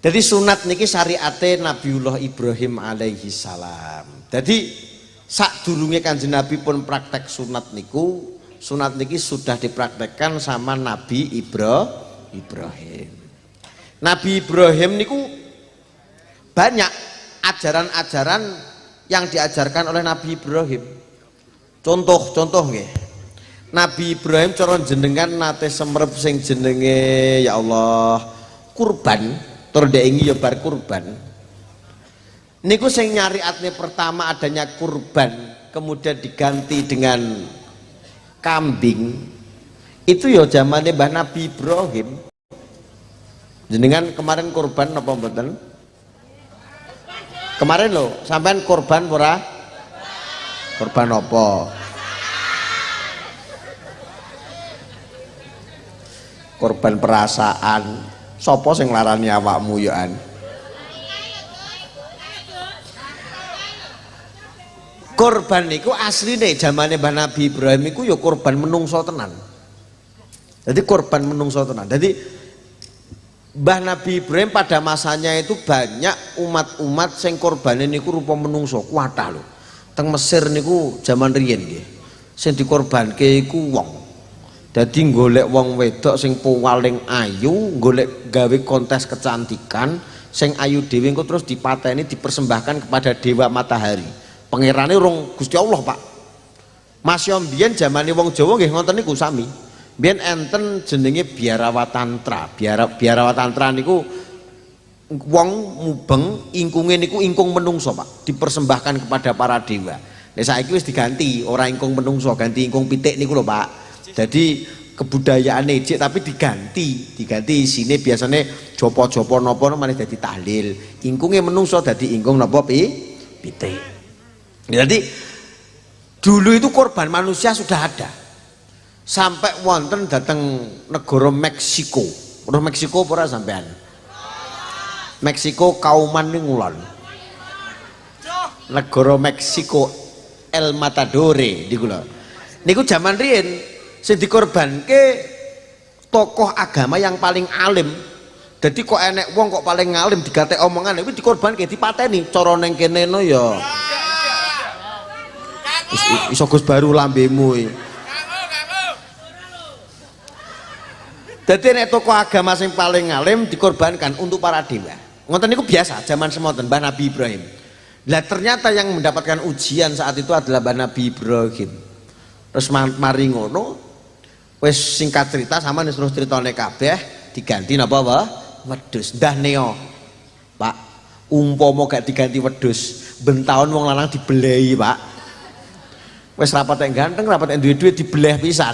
Jadi sunat niki syariate Nabiullah Ibrahim alaihi salam. Jadi sadurunge Kanjeng Nabi pun praktek sunat niku, sunat niki sudah dipraktekkan sama Nabi Ibrahim. Nabi Ibrahim niku banyak ajaran-ajaran yang diajarkan oleh Nabi Ibrahim. Contoh nggih. Nabi Ibrahim cara jenengan nate semrep sing jenenge ya Allah kurban, tur ndek ya bar kurban. Niku sing nyariatne pertama adanya kurban, kemudian diganti dengan kambing. Itu ya zamane Mbah Nabi Ibrahim. Jenengan kemarin kurban apa mboten? Kemarin lho, sampean kurban ora? Kurban apa? Korban perasaan. Sopo sing larani awakmu yoan? Korban niku asline zamane Mbah Nabi Ibrahim iku ya korban menungso tenan. Jadi korban menungso tenan. Jadi Mbah Nabi Ibrahim pada masanya itu banyak umat-umat sing korbane niku rupa menungso, kuatah lho. Teng Mesir niku zaman riyen nggih. Sing dikorbanke iku wong. Jadi golek wong wedok sing paling ayu, golek gawe kontes kecantikan, sing ayu dhewe engko terus dipateni dipersembahkan kepada dewa matahari. Pangerane rong Gusti Allah, Pak. Mas yo mbiyen zamane wong Jawa nggih ngoten niku sami. Mbiyen enten jenenge biarawatantra. Biarawatantra niku wong mubeng ingkunge niku ingkung menungso, Pak. Dipersembahkan kepada para dewa. Nek saiki wis diganti, ora ingkung menungso, ganti ingkung pitik niku lho, Pak. Jadi kebudayaan ejek tapi diganti isine biasanya jopo-jopo nopo malah jadi tahlil, ingkungnya menungso jadi ingkung nopo pitik. Jadi dulu itu korban manusia sudah ada sampai wonten datang negara Meksiko. Udah Meksiko pura sampean? Meksiko kauman ning ngulon. Negara Meksiko El Matadore niku zaman riyen sing dikorbanke tokoh agama yang paling alim. Jadi kok enek wong kok paling alim digatek omongan itu dikorbanke dipateni cara ning kene no ya. Iso Gus baru lambemu. Dadi nek tokoh agama sing paling alim dikorbankan untuk para dewa. Ngoten niku biasa zaman semonten Mbah Nabi Ibrahim. Lah ternyata yang mendapatkan ujian saat itu adalah Mbah Nabi Ibrahim. Terus mari ngono wis singkat cerita sama nih terus ceritane kabeh diganti napa wae wedhus ndah neo Pak, umpama gak diganti wedhus ben taun wong lanang dibelehi Pak, wis rapat yang ganteng rapat yang duwe duit dibeleh pisan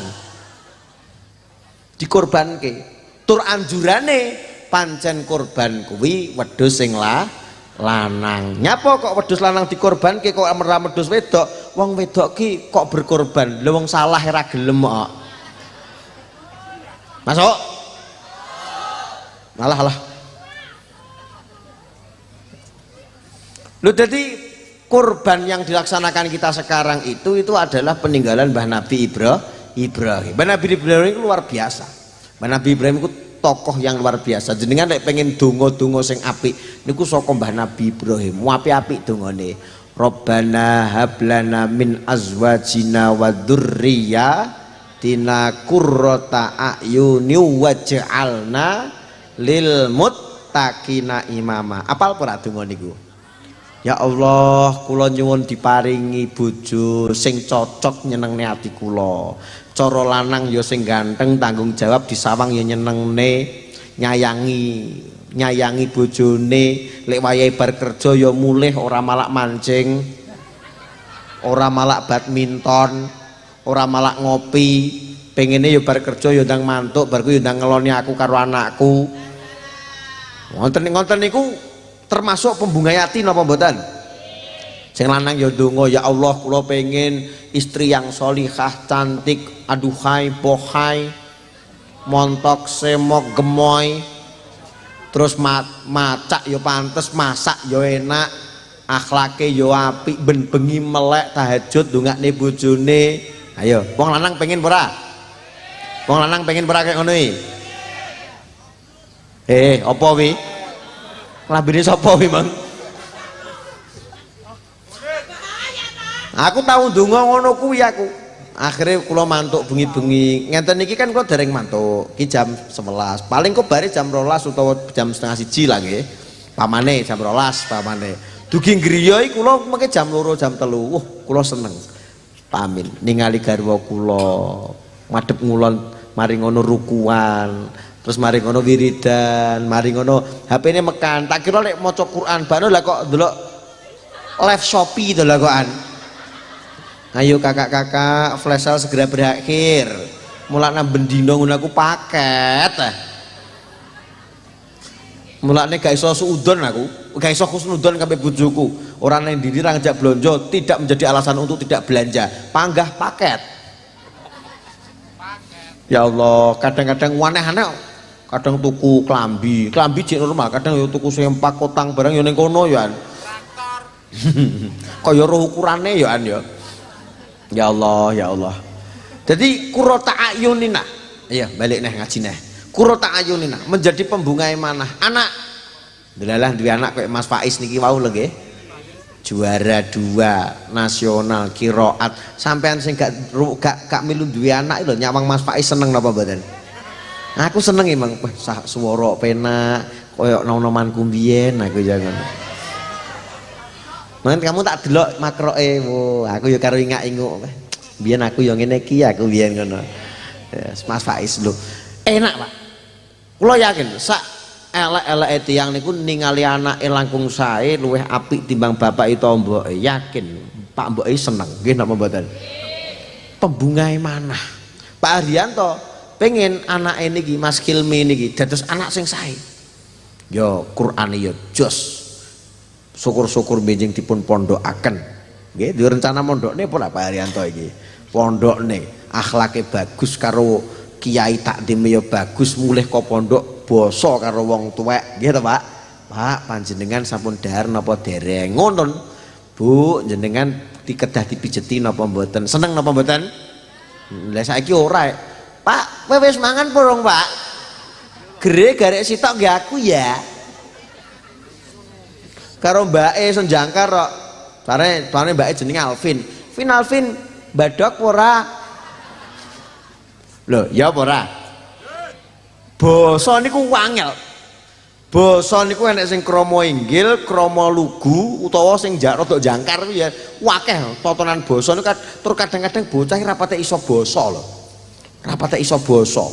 dikorbanke. Tur anjurane pancen korban kuwi wedhus sing lanang. Nyapa kok wedhus lanang dikorbanke kok ora wedhus wedok? Wong wedok ki kok berkorban lho wong salah ora gelem kok. Masuk? Alah. Loh, jadi kurban yang dilaksanakan kita sekarang itu adalah peninggalan Mbah Nabi Ibrahim. Mbah Nabi Ibrahim itu luar biasa. Mbah Nabi Ibrahim itu tokoh yang luar biasa. Jenengan nek pengen donga-donga sing apik niku saka Mbah Nabi Ibrahim. Apik-apik dongane. Rabbana hablana min azwajina wa dzurriyyatina qurrata a'yuni waj'alna lil muttaqina imama. Apal ora donga niku? Ya Allah, kula nyuwun diparingi bojo sing cocok nyenengne ati kula. Cara lanang ya sing ganteng, tanggung jawab disawang ya nyenengne, nyayangi bojone, lek wayahe bar kerja ya mulih ora malak mancing, ora malak badminton, ora malak ngopi, pengene ya bar kerja ya ndang mantuk, bar ku ya ndang ngeloni aku karo anakku. Ngonten niku termasuk pembungayati napa mboten? Sing lanang ya ndonga, ya Allah kula pengen istri yang sholihah, cantik, aduhai, bohai, montok, semok, gemoy, terus macak ya pantes, masak ya enak, akhlake ya apik, ben bengi melek tahajud ndongakne bojone. Ayo, wong lanang pengen ora? Wong lanang pengen ora kaya ngono iki? Apa wi? Klambine sapa kuwi, Mang? Aku tahu ndonga ngono kuwi aku. Akhirnya kula mantuk bengi-bengi. Ngenten iki kan kula dereng mantuk. Ki jam 11. Paling kok bare jam 12 utawa jam setengah 1 lah nggih. Pamane jam 12 pamane. Dugi griya iki kula mengke jam 2 jam 3. Wah, kula seneng. Pamin ningali garwa kula madhep ngulon mari ngono rukuan. Terus mari ngono wiridan, mari ngono HP-ne mekan. Tak kira lek maca Quran bano lah kok delok live Shopee to lah kokan. Ayo kakak-kakak, flash sale segera berakhir. Mulane bendino ngono aku paket. Mulane gak iso suudon aku, gak iso khusnudon kabeh bojoku. Ora nang diri ra ngejak blonjo tidak menjadi alasan untuk tidak belanja. Panggah paket. Ya Allah, kadang-kadang aneh-aneh. Kadang tuku klambi jek normal, kadang yo tuku sempak kotang barang yo ning kono yo an. Kaya roh ukurane yo an yo. Ya Allah, ya Allah. Jadi qurrata ayunina. Iya, balik neh ngaji neh. Qurrata ayunina menjadi pembungai manah. Anak. Delalah duwe anak kayak Mas Faiz niki wau lho nggih. Juara 2 nasional qiraat. Sampean sing gak milu duwe anak lho nyawang Mas Faiz seneng napa mboten? Aku seneng emang swara penak koyo nom-nomanku mbiyen aku jangan. Man kamu tak delok makroke, aku ya karo ingak-inguk. Biyen aku ya ngene iki, aku biyen ngono. Mas Faiz lho. Enak, Pak. Kula yakin sak elek-eleke tiyang niku ningali anake langkung sae luwih apik timbang bapak utawa mboke. Yakin Pak mboke seneng. Nggih napa mboten? Pembungae manah. Pak Haryanto pengen anake niki Mas Kilmi niki dados anak sing sae. Yo Qur'ane yo jos. Syukur-syukur benjing dipun pondokaken. Nggih, duwe rencana mondokne apa Pak Haryanto iki? Pondokne akhlake bagus karo kiai takdime yo bagus, mulih kok pondok basa karo wong tuwek. Nggih to, Pak? Pak, panjenengan sampun dahar napa dereng? Ngono. Bu, jenengan dikedah dipijeti napa mboten? Seneng napa mboten? Lah saiki ora. Pak, kowe wis mangan porong, Pak? Gere garek sitok nggih aku ya. Karo mbake senjangkar kok. Pare mbake jenenge Alvin. Alvin badok ora? Lho, ya apa ora? Basa niku wangel. Basa niku enek sing krama inggil, krama lugu utawa sing rada jangkar ya. Wakeh totonan basa niku tur kadang-kadang bocah ra patek iso basa lho. Ra patek iso basa.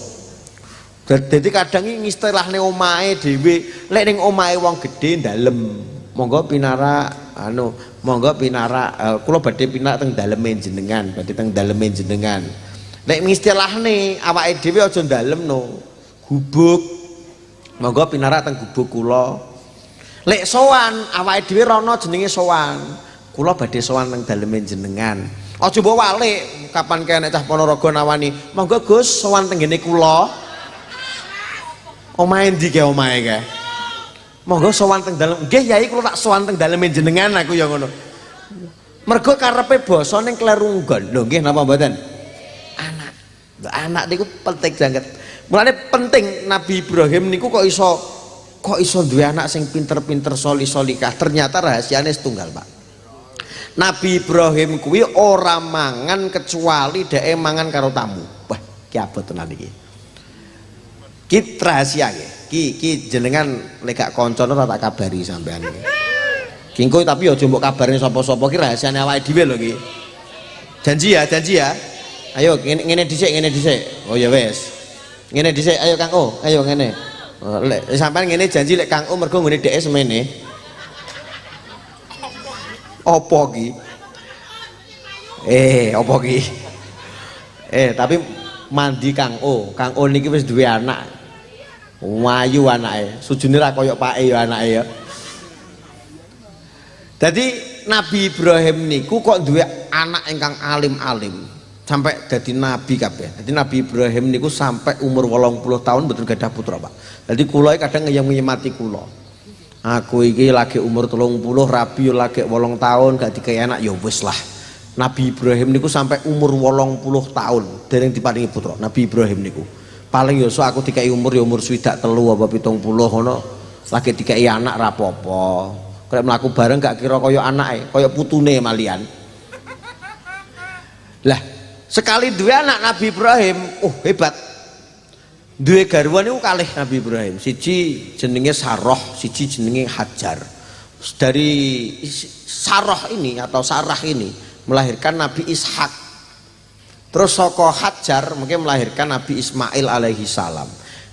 Dadi kadang iki istilahne omahe dhewe, lek ning omahe wong gedhe dalem. Monggo pinara monggo pinara kula badhe pinak teng daleme jenengan, badhe teng daleme jenengan. Nek istilahne awake dhewe aja dalemno. Gubuk. Monggo pinara teng gubuk kula. Lek sowan awake dhewe rono jenenge sowan. Kula badhe sowan teng daleme jenengan. Aja mbok walik kapan kene cah Ponorogo nawani, monggo Gus sowan teng ngene kula. Omahe ndi ke omahe ke? Monggo sowan teng dalem. Nggih Yai kula tak sowan teng daleme jenengan aku ya ngono. Mergo karepe basa ning klerunggon. Lho nggih napa mboten? Anak. Anak niku penting banget. Mulane penting Nabi Ibrahim niku kok iso duwe anak sing pinter-pinter soli-solikah. Ternyata rahasiane setunggal, Pak. Nabi Ibrahim kuwi ora mangan kecuali dheke mangan karo tamu. Wah, ki abot tenan iki. Ki rahasia nggih. Ki jenengan lek gak kancana ora tak kabari sampean iki. Ki engko tapi aja mbok kabarne sapa-sapa ki rahasiane awake dhewe lho ki. Janji ya. Ayo ngene dhisik. Oh ya wis. Ngene dhisik ayo Kang O, ayo ngene. Lek sampean ngene janji lek Kang O mergo ngene dhek semene. Apa ki? Apa ki? Tapi mandi Kang O niki wis duwe anak. Wayu anake, sujune ra kaya pake ya anake ya. Dadi Nabi Ibrahim niku kok duwe anak ingkang alim-alim sampai dadi nabi kabeh. Dadi Nabi Ibrahim niku sampai umur 80 tahun betul gadah putra, Pak. Dadi kula kadang ngeyem-ngeyemati kula. Aku iki lagi umur 30, rabi yo lagi 8 tahun gak dikai anak ya wis lah. Nabi Ibrahim niku sampai umur 80 tahun dereng diparingi putra. Nabi Ibrahim niku paling ya so aku dikai umur ya umur 23 apa 70 ngono. lagi dikei anak rapopo, kalau melaku bareng gak kira koyo anake, koyo putune malian. Lah sekali dua anak Nabi Ibrahim, hebat. Dua garwan itu kalih Nabi Ibrahim, siji jenenge Saroh, siji jenenge Hajar. Dari Saroh ini atau Sarah ini melahirkan Nabi Ishak. Terus saka Hajar mungkin melahirkan Nabi Ismail alaihi salam.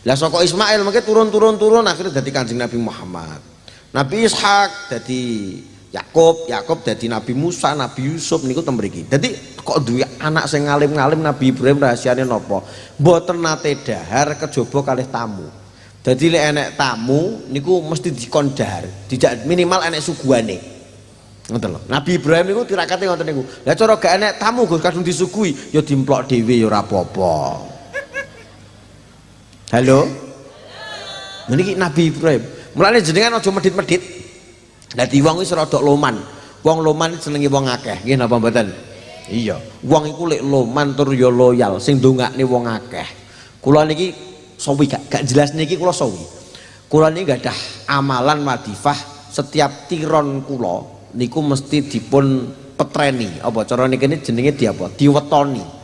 Lah saka Ismail mungkin turun akhirnya jadi Kanjeng Nabi Muhammad. Nabi Ishak jadi Yakub jadi Nabi Musa, Nabi Yusuf niku teng mriki. Dadi kok duwe anak sing ngalim-ngalim Nabi Ibrahim rahasiane napa? Mboten nate dahar kejaba kalih tamu. Dadi lek enek tamu niku mesti dikon dahar, dijak minimal enek suguhane. Ngoten lho. Nabi Ibrahim niku tirakate ngoten niku. Lah cara gak enek tamu Gus kadung disuguhi ya dimplok dhewe ya ora apa-apa. Halo? Niki Nabi Ibrahim. Mulane jenengan aja medhit-medhit. Dadi wong wis rada loman. Wong loman senenge wong akeh. Nggih napa mboten? Iya. Wong iku lek loman tur ya loyal, sing ndongakne wong akeh. Kula niki sawi gak jelas niki kula sawi. Kula niki gadah amalan wadifah setiap tiron kula niku mesti dipun petreni. Apa cara niki jenenge diapa? Diwetoni.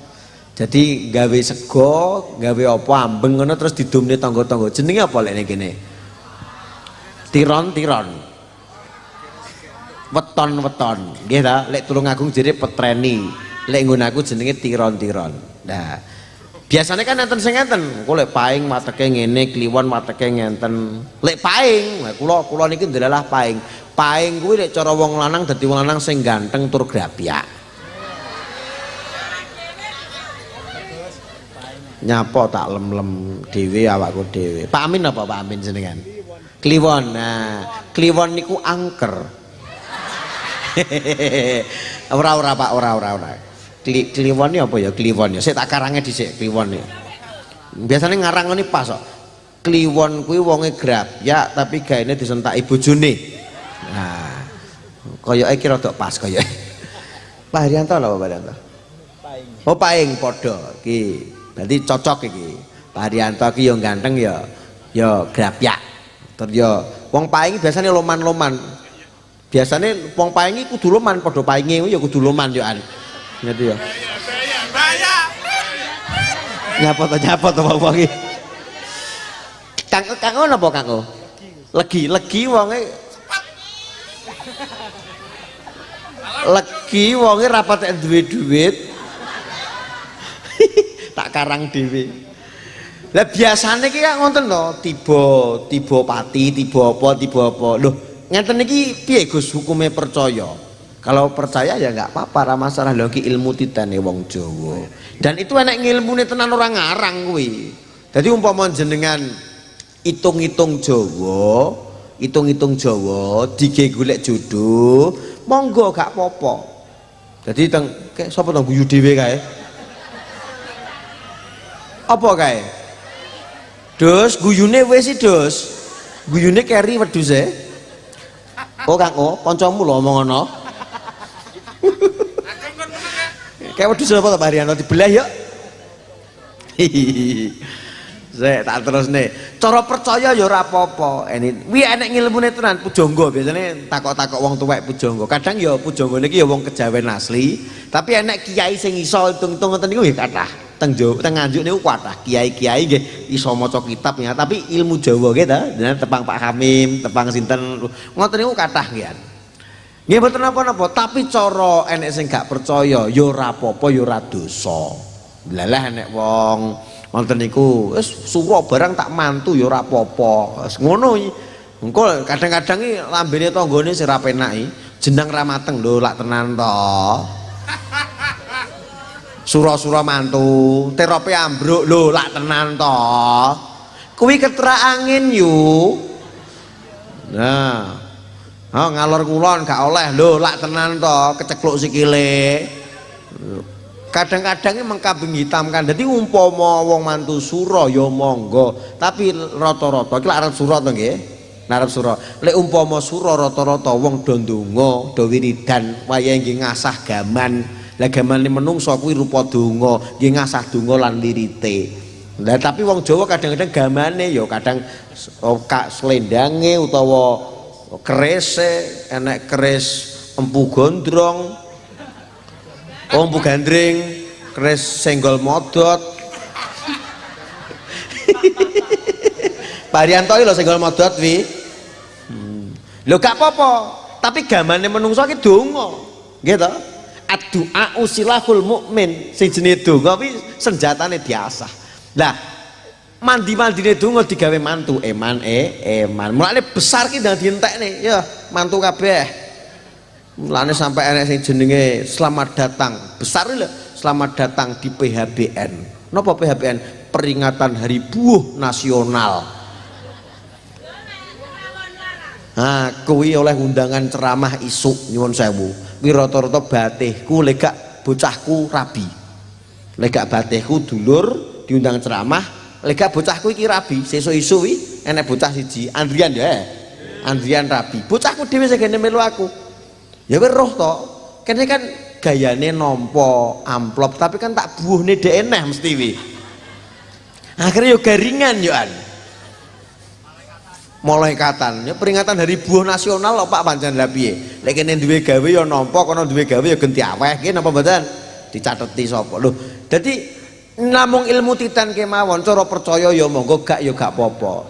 Jadi gawe sego, gawe apa ambeng ngono terus didomne tangga-tangga. Jenenge apa lek ning kene? Tiron-tiron. Weton-weton. Nggih ta? Lek Tulungagung jenenge petreni. Lek nggon aku jenenge tiron-tiron. Nah, biasanya kan enten sing ngenten. Kok lek paing mateke ngene, kliwon mateke ngenten. Lek paing, nah kula niki ndelalah paing. Paing kuwi lek cara wong lanang dadi wong lanang sing ganteng tur grapyak. Nyapa tak lem-lem dhewe awakku dhewe. Pak Amin apa Pak Amin jenengan? Kliwon. Nah, kliwon niku angker. ora Pak, ora. Kliwon iki apa ya kliwon ya? Sik tak karange dhisik kliwon iki. Biasane ngarangane pas kok. Kliwon kuwi wonge grapyak tapi gaene disentaki bojone. Nah, koyoke ki rada pas koyoke. Pak Haryanto lho Pak Haryanto. Paing. Oh, paing padha iki. Berarti cocok iki. Pak Haryanto ki ya ganteng ya grapyak. Terus ya wong paing biasanya loman-loman. Biasanya wong paing iki kudu loman, padha painge ya kudu loman yo an. Ngerti ya? Nyapa to wong iki. Kang napa Kang? Legi wonge legi wonge ra patek duwe duit. Tak karang dhewe. Lah biasane ki kok ngoten to, tiba pati, tiba apa. Loh, ngeten iki piye Gus hukume percaya? Kalau percaya ya enggak apa-apa, ra masalah. Lho iki ilmu titane wong Jawa. Dan itu enek ngilmune tenan ora ngarang kuwi. Dadi umpama jenengan hitung-hitung Jawa, dige golek jodoh, monggo gak apa-apa. Dadi teng sapa to guyu dhewe kae? Apa kae? Dus guyune wis sih dus. Guyune keri wedhuse. Oh Kang, kancamu lho omong ngono. Kayak wedhus apa to Pak Haryanto dibelah yuk. Saya tak terus nih. Cara percaya ya ora apa-apa. Wi enek ngilmune tenan pujangga biasane takok-takok wong tuwek pujangga. Kadang ya pujangga niki ya wong Kejawen asli, tapi enek kiai sing iso hitung-hitung ngoten niku nggih kathah. Teng Nganjuk niku kathah kiai-kiai nggih iso maca kitab ya, tapi ilmu Jawa nggih ta, tepang Pak Hamim, tepang sinten ngoten niku kathah nggih. Nggih mboten napa-napa, tapi cara enek sing gak percaya ya ora apa-apa ya ora dosa. Lalah enek wong wonten niku wis sura barang tak mantu ya ora apa-apa. Wis ngono iki. Engko kadang-kadang iki lambene tanggane sing ra penak iki, jeneng ra mateng lho lak tenan to. Sura-sura mantu, terope ambruk lho lak tenan to. Kuwi keterak angin yu. Nah. Ngalor kulon gak oleh lho lak tenan to, kecekluk sikile. Kadang-kadang mengkambing hitamkan. Jadi umpama wong mantu sura ya monggo, tapi rata-rata iki arep sura to nggih. Arep sura. Lek umpama sura rata-rata wong do ndonga, do wiridan, waya nggih ngasah gaman. Lah gamane menungsa kuwi rupa donga, nggih ngasah donga lan wirite. Lah tapi wong Jawa kadang-kadang gamane ya kadang slendange utawa kerese, enek keris empu gondrong, empu gandring, keris senggol modot. Pak Rianto lho senggol modot wi. Lho gak apa-apa, tapi gamane menungso ki donga. Nggih to? Ad-du'a usilahul mukmin. Sing jenenge donga kuwi senjatane diasah. Lah mandi-mandine donga digawe mantu eman. Mulane besar ki ndang dientekne ya mantu kabeh. Mulane sampai enek sing jenenge selamat datang. Besar lho, selamat datang di PHBN. Napa PHBN? Peringatan Hari Buah Nasional. Nah, kuwi oleh undangan ceramah isuk nyuwun sewu. Kuwi rata-rata batihku lek gak bocahku rabi. Lek gak batihku dulur diundang ceramah, lek gak bocahku iki rabi. Sesuk isuk kuwi enek bocah siji, Andrian ya. Andrian rabi. Bocahku dhewe sing gene melu aku. Ya wis roh to. Kene kan gayane nampa amplop tapi kan tak buuhne dhek eneh mesti wi. Akhirnya yo garingan yo an. Malaikatan ya peringatan Hari Buah Nasional lho Pak pancen lha piye lek kene duwe gawe ya nampa kono duwe gawe ya genti aweh nggih napa mboten dicateti sapa lho dadi namung ilmu titan kemawon cara percaya ya monggo gak ya gak apa-apa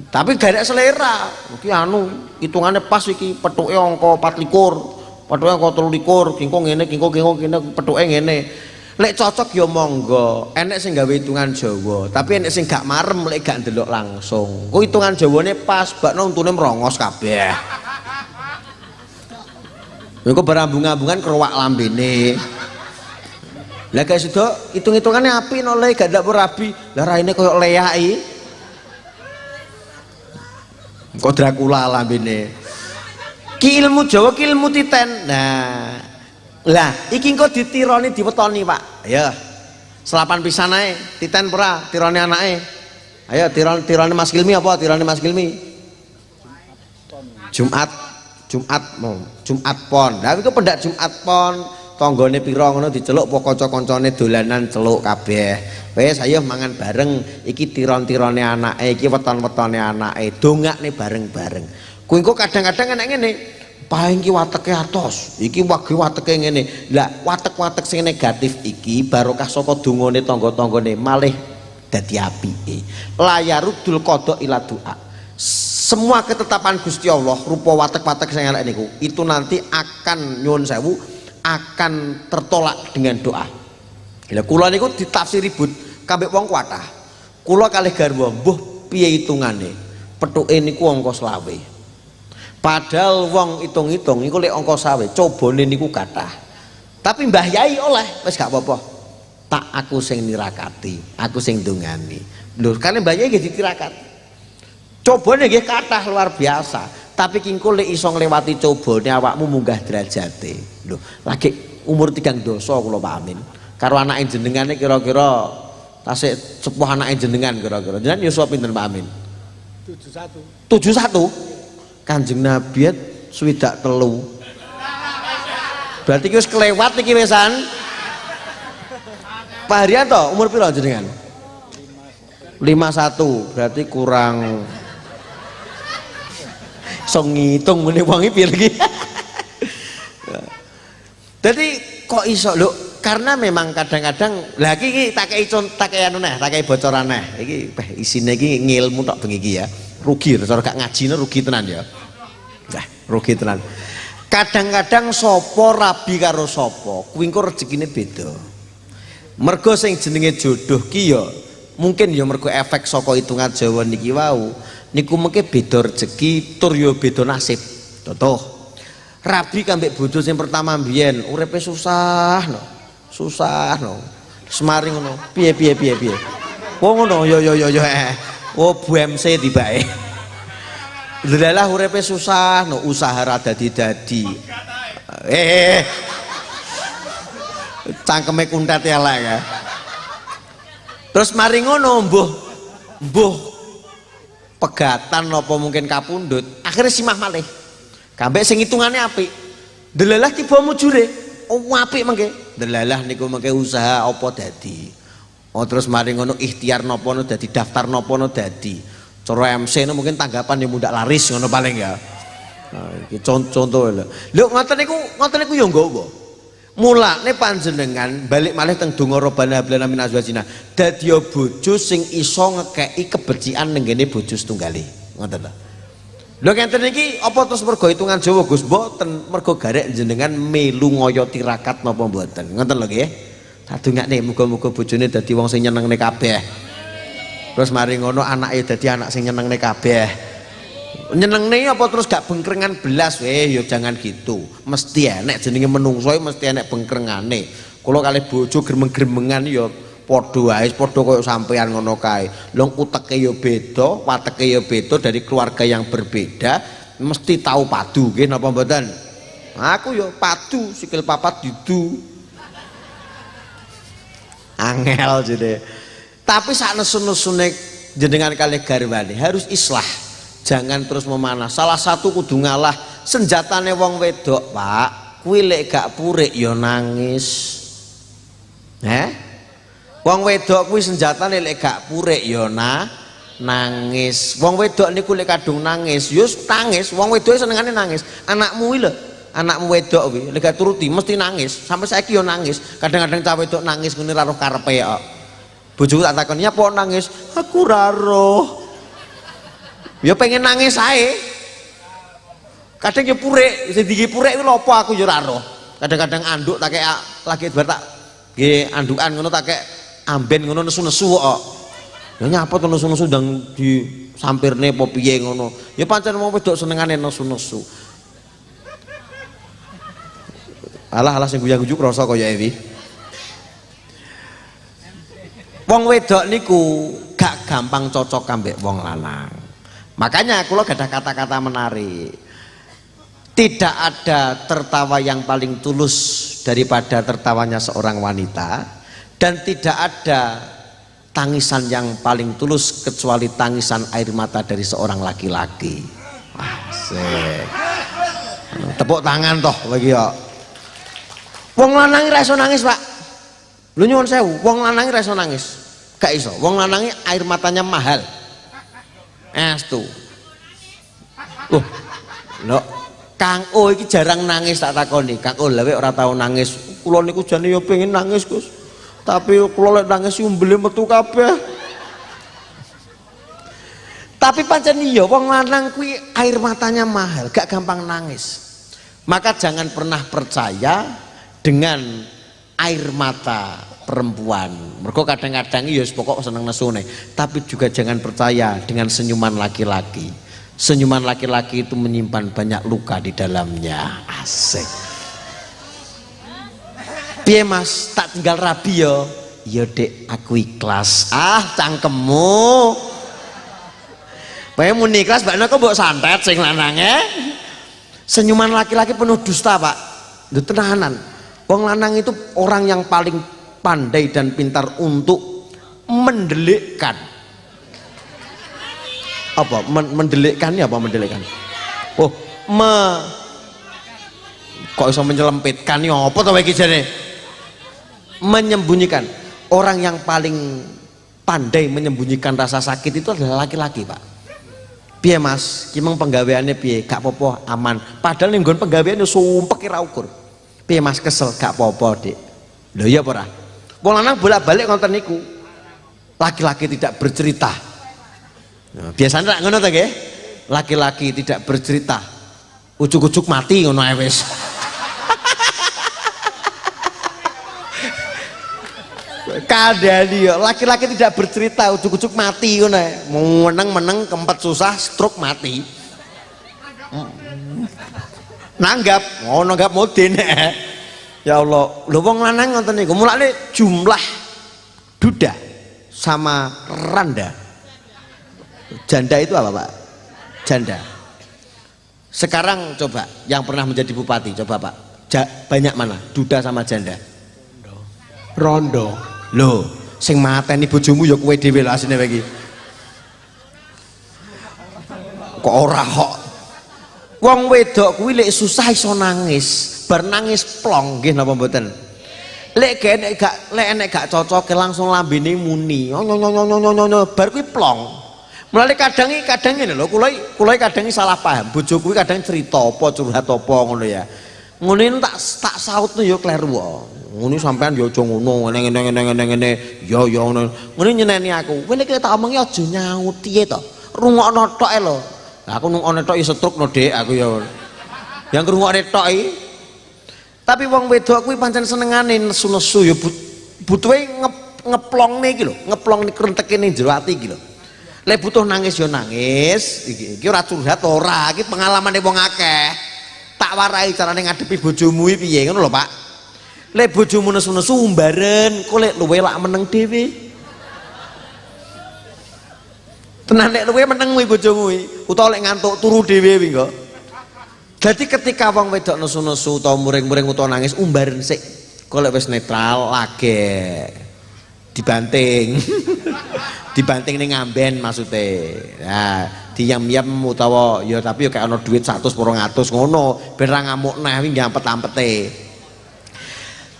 tapi garek selera iki anu hitungane pas iki petuke angka 24 petuke angka 23 kingko ngene kingko kene petuke ngene lek cocok ya monggo enek sing gawe hitungan Jawa tapi enek sing gak marem lek gak ndelok langsung ku hitungan Jawane pas bakno untune merongos kabeh iku berambung-ambungan kerowak lambene lah guys itu hitung-hitungannya apik no le gak ndak rabi lah raine koyo leyaki kok Dracula lambene ki ilmu Jawa ki ilmu titen nah lah iki engko ditironi diwetoni Pak ya selapan pisan ae titen pura tirone anake ayo tirone Mas Kilmi apa tirone Mas Kilmi Jumat Pon lah iku pendak Jumat Pon tanggane pira ngono diceluk apa kanca-kancane dolanan celuk kabeh wis ayo mangan bareng iki tiron-tirone anake iki weton-wetone anake dongakne bareng-bareng kuwi engko kadang-kadang enek ngene paling ki wateke atos iki wage wateke ngene lah watek-watek sing negatif iki barokah saka dungane tangga-tanggane malih dadi apike layarudul qada ila doa semua ketetapan Gusti Allah rupa watek-watek sing elek niku itu nanti akan nyuwun sewu akan tertolak dengan doa lha kula niku ditafsiri but kambek wong kuatah kula kalih garwa mbuh piye hitungane petuke niku angka 20 padahal wong hitung-hitung iku lek angka 20 cobane niku kathah tapi Mbah Yai oleh wis gak apa-apa tak aku sing nirakati aku sing ndongani lho kene Mbah Yai nggih ditirakat cobane nggih kathah luar biasa tapi kingko lek iso nglewati cobane awakmu munggah derajate lho lagi umur 3 dosa kula pamin karo anake jenengane kira-kira tasik sepuh anake jenengan kira-kira jenengan yuswa pinten Pak Amin 71 Kanjeng Nabi 63 berarti wis kelewat iki wisan Pak Haryanto umur piro jenengan 51 berarti kurang so ngitung mene wong iki piye iki jadi kok iso lho karena memang kadang-kadang lah iki tak kei anu neh tak kei bocoran neh iki isine iki ngilmu tok bengi iki ya rugi cara gak ngajine rugi tenan ya nah rugi tenan kadang-kadang sapa rabi karo sapa kuwi engko rezekine beda mergo sing jenenge jodoh ki ya mungkin ya mergo efek saka hitungan Jawa niki wau niku mengke beda rezeki tur ya beda nasib contoh rabi kambek bojo sing pertama mbiyen uripe susah no semari ngono piye oh ngono yo oh Bu MC tibake Delalah uripe susah no usaha ra dadi-dadi cangkeme kuntet elek ya terus mari ngono mbuh pegatan apa mungkin kapundhut akhirnya simah malih kambek sing hitungane apik delalah tiba mujure apik mengke delalah niku mengke usaha apa dadi Oh terus mari ngono ikhtiar napa no dadi daftar napa no dadi. Cara MC no mungkin tanggapan yang mudah laris ngono paling ya. Nah, iki contoh lho. Lho ngoten niku ya nggawa. Mulane panjenengan balik malih teng donga Rabbana hab lana min azwajina dadi bojo sing iso ngekeki kebecikan ning ngene bojo setunggale. Ngoten lho. Lho ngenten iki apa terus mergo hitungan Jawa Gus mboten mergo garek jenengan melu ngoyo tirakat napa mboten. Ngoten lho nggih. Sadongakne muga-muga bojone dadi wong sing nyenengne kabeh. Terus mari ngono anake dadi anak sing nyenengne kabeh. Nyenengne apa terus gak bengkrengan belas ya jangan gitu. Mesti enek jenenge menungso mesti enek bengkrengane. Kula kalih bojo gremeng-gremengan ya padha wae padha koyo sampean ngono kae. Lho uteke ya beda, wateke ya beda dari keluarga yang berbeda, mesti tahu padu nggih napa mboten? Aku ya padu sikil papat didu. Angel jadi. Tapi sak nesu-nesune jenengan kalih garwane harus islah. Jangan terus memanah. Salah satu kudu ngalah senjatane wong wedok, Pak. Kuwi lek gak purik ya nangis. Wong wedok kuwi senjatane lek gak purik ya nangis. Wong wedok niku lek kadung nangis, yo nangis. Wong wedok senengane nangis. Anakmu iki lho, anakmu wedok kuwi lek gak turuti mesti nangis. Sampai saiki yo nangis. Kadang-kadang cah wedok nangis ngene ra roh karepe kok. Bojoku tak takoni, "Apa nangis?" "Aku ra roh." Ya pengen nangis ae. Kadang ya purik, sing diki purik kuwi lho apa aku ya ra roh. Kadang-kadang anduk tak kek lagi bar tak nggih andukan ngono tak kek amben ngono nesu-nesu kok. Ya nyapa to nesu-nesu ndang disampirne apa piye ngono. Ya pancen wong wedok senengane nesu-nesu. Alah sing guyang-guyu krasa kaya iki. Wong wedok niku gak gampang cocok ambek wong lanang. Makanya kula gadah kata-kata menarik. Tidak ada tertawa yang paling tulus daripada tertawanya seorang wanita, dan tidak ada tangisan yang paling tulus kecuali tangisan air mata dari seorang laki-laki. Asik. Tepuk tangan toh bagi yo. Wong lanang ra iso nangis, Pak. Lho nyuwun sewu, wong lanang ra iso nangis. Gak iso. Wong lanang air matanya mahal. Estu. Lho, Kang O iki jarang nangis tak takoni. Kang O lha ora tau nangis. Kula niku jane ya pengen nangis, Gus. Tapi kula lek nangis umbele metu kabeh. Tapi pancen iya wong lanang kuwi air matanya mahal, gak gampang nangis. Maka jangan pernah percaya dengan air mata perempuan. Mergo kadang-kadang ya pokok seneng nesune, tapi juga jangan percaya dengan senyuman laki-laki. Senyuman laki-laki itu menyimpan banyak luka di dalamnya. Asik. Piye Mas, tak tinggal rabi yo. Ya Dek, aku ikhlas. Ah, cangkemmu. Bae muni ikhlas bakno kok mbok santet sing lanange. Senyuman laki-laki penuh dusta, Pak. Lho tenanan. Wong lanang itu orang yang paling pandai dan pintar untuk mendelikkan. Apa? Mendelikkan ya apa mendelikkan? Oh, kok bisa menyelempitkan ya apa to iki jane? Menyembunyikan. Orang yang paling pandai menyembunyikan rasa sakit itu adalah laki-laki, Pak. Piye Mas, ki meng penggaweane piye? Gak apa-apa, aman. Padahal ning nggon penggaweane sumpek ora ukur. Piye Mas, kesel? Gak apa-apa, Dik. Lho iya apa ora? Wong lanang bolak-balik ngoten niku. Laki-laki tidak bercerita. Nah, biasanya ngono ta nggih? Laki-laki tidak bercerita. Ujuk-ujuk mati ngono ae wis. Kadali ya, laki-laki tidak bercerita, ujuk-ujuk mati ngono ae. Meneng-meneng kempet susah, stroke mati. Nanggap, nanggap mudin. Ya Allah, lho wong lanang ngoten niku. Mulane jumlah duda sama randa. Janda itu apa, Pak? Janda. Sekarang coba yang pernah menjadi bupati, coba Pak. Banyak mana? Duda sama janda. Rondo. Loh, sing mateni bojomu ya kowe dhewe lho asine iki. Kok ora kok. Wong wedok kuwi lek susah iso nangis, bar nangis plong nggih napa mboten? Lek enek gak cocok langsung lambene muni. Bar kuwi plong. Mulane kadang ngene lho, kula kadang salah paham. Bojo kuwi kadang cerita apa curhat apa ngono ya. Ngono tak sautno ya kleru. Ngono sampean ya aja ngono, ngene. Ya ngono. Ngono nyeneni aku. Kowe nek tak omongi aja nyauti to. Rungokno tok lho. Lah aku nungokno tok ya setrukno Dik aku ya. Yang ngrungokne tok iki. Tapi wong wedok kuwi pancen senengane nesu-nesu ya butuhe ngeplongne iki lho, ngeplongne krenteke ning jero ati iki lho. Lek butuh nangis ya nangis, iki ora curhat ora, iki pengalamane wong akeh. Tak warai carane ngadepi bojomu iki piye ngono lho, Pak. Lek bojomu nesu-nesu umbaren, kok lek luwe lak meneng dhewe. Tenan lek luwe meneng kuwi bojomu iki, utawa lek ngantuk turu dhewe kuwi kok. Jadi ketika wong wedok nesu-nesu utawa muring-muring utawa nangis umbaren sik. Kok lek wis netral lagi dibanting. Dibanting ning ngamben maksude. Nah, diyam-yam utawa ya tapi ya kayak ana duit 100 200 ngono, ben ra ngamuk neh wingi ampet-ampete.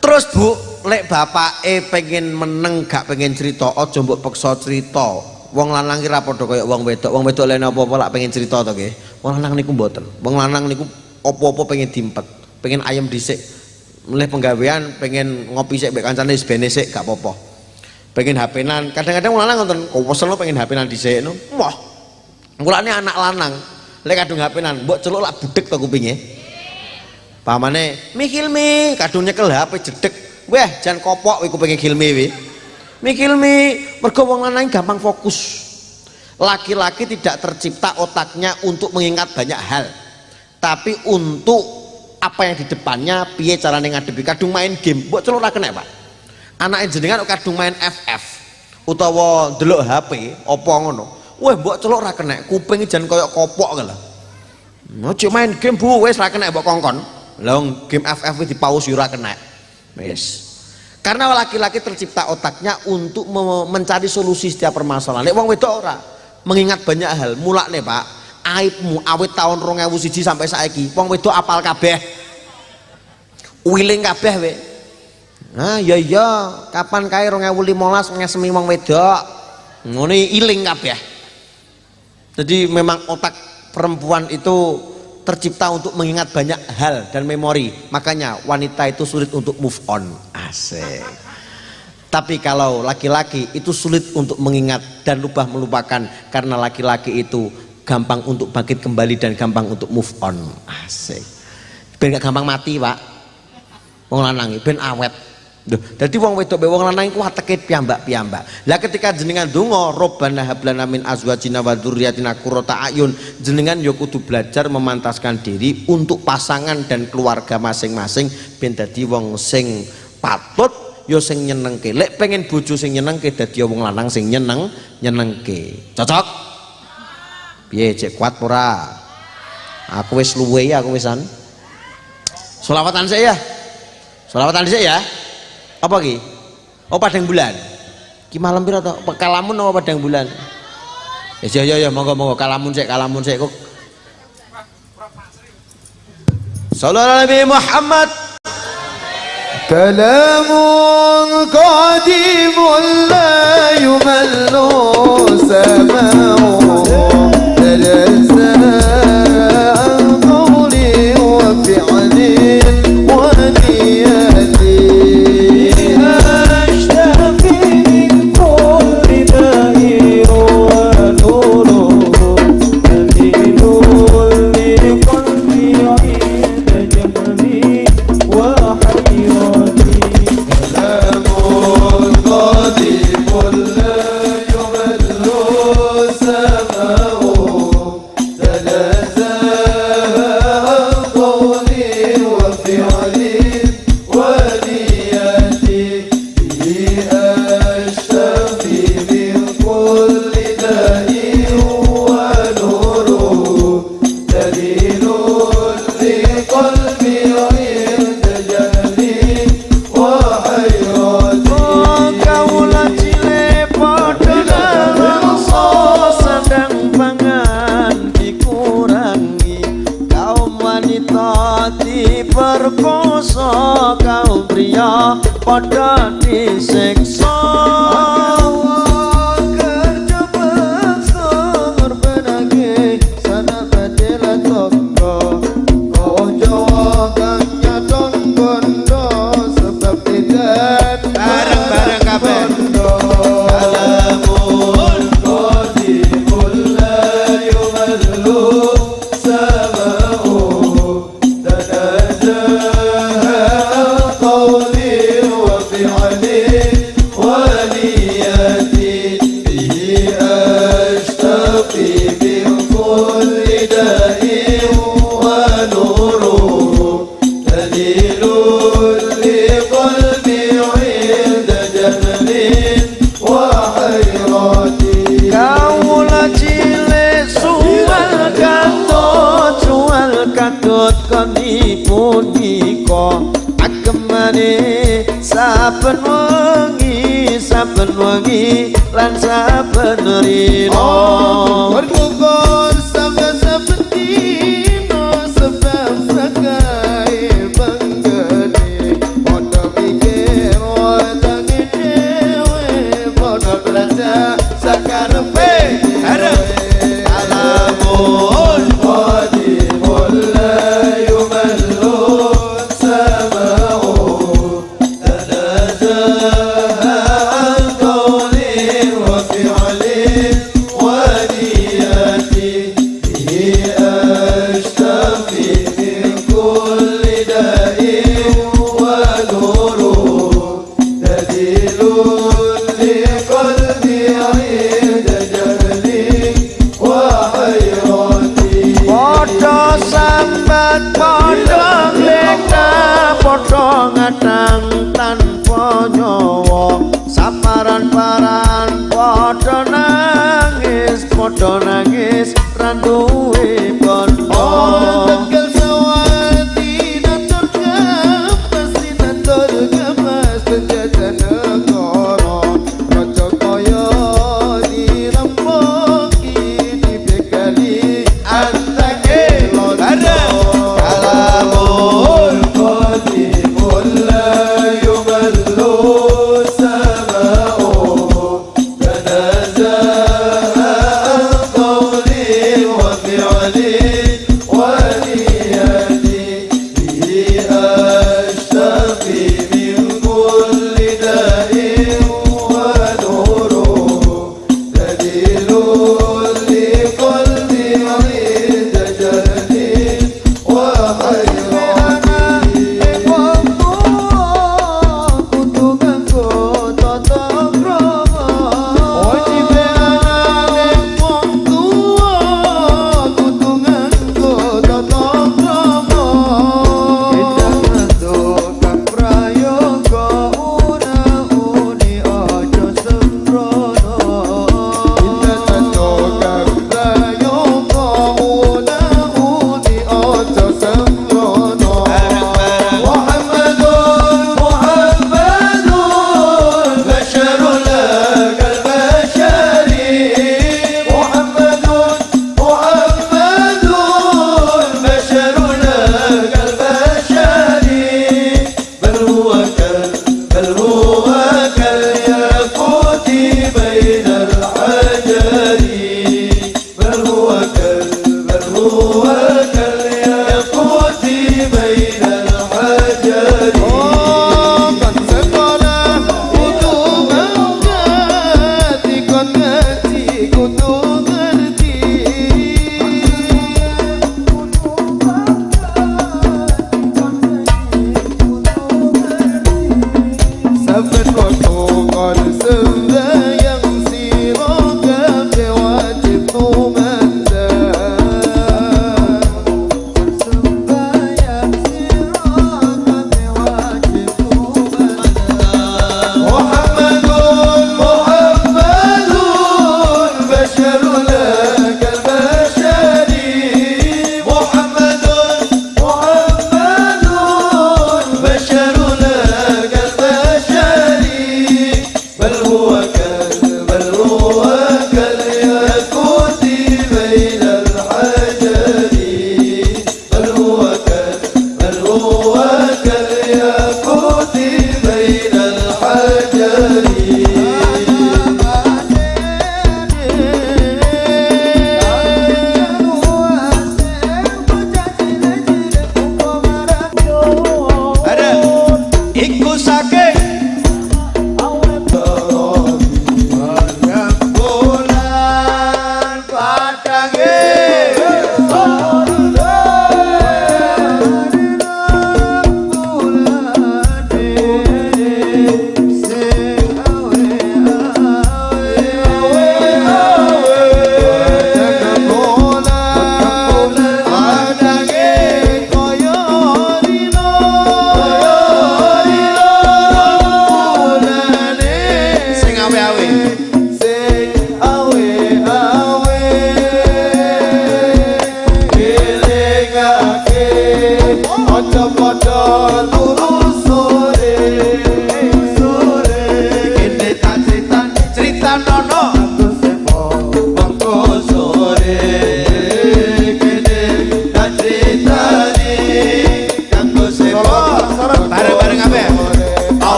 Terus Bu, lek bapake pengen meneng gak pengen cerita, aja mbok peksa cerita. Wong lanang ki ra padha kaya wong wedok. Wong wedok lene apa-apa lak pengen cerita to nggih. Wong lanang niku mboten. Wong lanang niku apa-apa pengen dimpet, pengen ayam dhisik. Mulih penggawean pengen ngopi sik mbek kancane bene sik gak apa-apa. Pengen HP-nan, kadang-kadang wong lanang ngoten, wesel pengen HP-nan dhisik no. Wah. Mulane anak lanang lek kadung HP-nan, mbok celuk lak budek to kupinge. Pamane, "Mikilmi," kadung nyekel HP jedek. Weh, jan kopok kowe kupinge Kilmi wi. Mikilmi, mergo wong lanang gampang fokus. Laki-laki tidak tercipta otaknya untuk mengingat banyak hal, tapi untuk apa yang di depannya, piye carane ngadepi. Kadung main game, mbok celuk ra kena, Pak. Anake jenengan kadung main FF utawa ndelok HP apa ngono. Weh, mbok celuk ra kena, kuping jan koyo kopok lho. Ojo main game Bu, wis ra kena mbok kongkon. Lah game FF iki dipaus yo ra kena. Wis. Karena laki-laki tercipta otaknya untuk mencari solusi setiap permasalahan. Lek wong wedok ora, mengingat banyak hal. Mulane Pak, aibmu awit tahun 2001 sampai saiki, wong wedok apal kabeh. Wiling kabeh we. Nah, iya, kapan kae 2015 ngesemi wong wedok. Ngono iling kabeh. Jadi memang otak perempuan itu tercipta untuk mengingat banyak hal dan memori. Makanya wanita itu sulit untuk move on. Asik. Tapi kalau laki-laki itu sulit untuk mengingat dan lupa melupakan, karena laki-laki itu gampang untuk bangkit kembali dan gampang untuk move on. Asik. Ben gak gampang mati, Pak. Wong lanang ben awet. Jadi wong wedok be wong lanang iku ateke piyambak-piyambak. Lah ketika jenengan donga Robbana hab lana min azwajina wa dzurriyyatina qurrata a'yun, jenengan ya kudu belajar memantaskan diri untuk pasangan dan keluarga masing-masing ben dadi wong sing patut ya sing nyenengke. Lek pengen bojo sing nyenengke dadi wong lanang sing nyenengke. Cocok? Piye cek kuat ora? Aku wis luwe ya, aku wisan. Selawatan sik ya. Selawatan sik ya. Apa ki? Oh padang bulan. Ki malam pira to? Kalamun apa padang bulan? Ya monggo kalamun sik kok. Sallallahu Nabi Muhammad. Kalamun qadimun la yumallu sama'u talazza qawli wa fi'li wa niyati. Perkosa kaum pria padha disiksa kerja bakso ngorbanake sana badela toko ojo kang nyadong bondo sebab tidak bareng-bareng kabeh kalamun qadimul la yumallu sama'u saben wengi lan saben rina berkumpul saben dina sebab sakai benggene padha mikir wetenge dhewe padha belajar sakarepe arep alamun qadimul la yumallu sama'u ngadang tanpa nyawa saparan-paran padha nangis randuwe bondo tegal sawati natur pasti natur gemas penjajan negara raja kaya dirampoki dibekali antake londo kalamun qadimul la yumallu sama'u tanazza'a qawli wa fi'li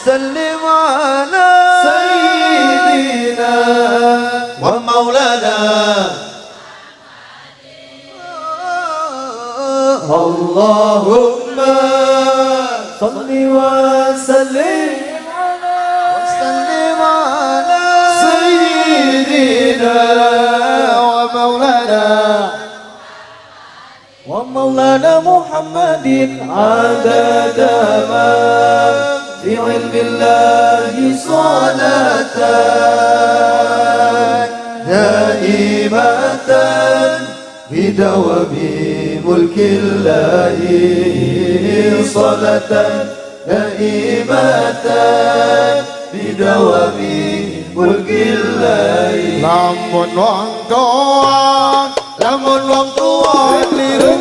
sallim ala sayyidina wa maulana Allahumma salli wa sallim ala sayyidina wa maulana ومولانا محمد عدد ما في علم الله صلاة دائمة بدوام ملك الله صلاة دائمة بدوام ملك الله lamun wong tuwa lamun wong tuwa liru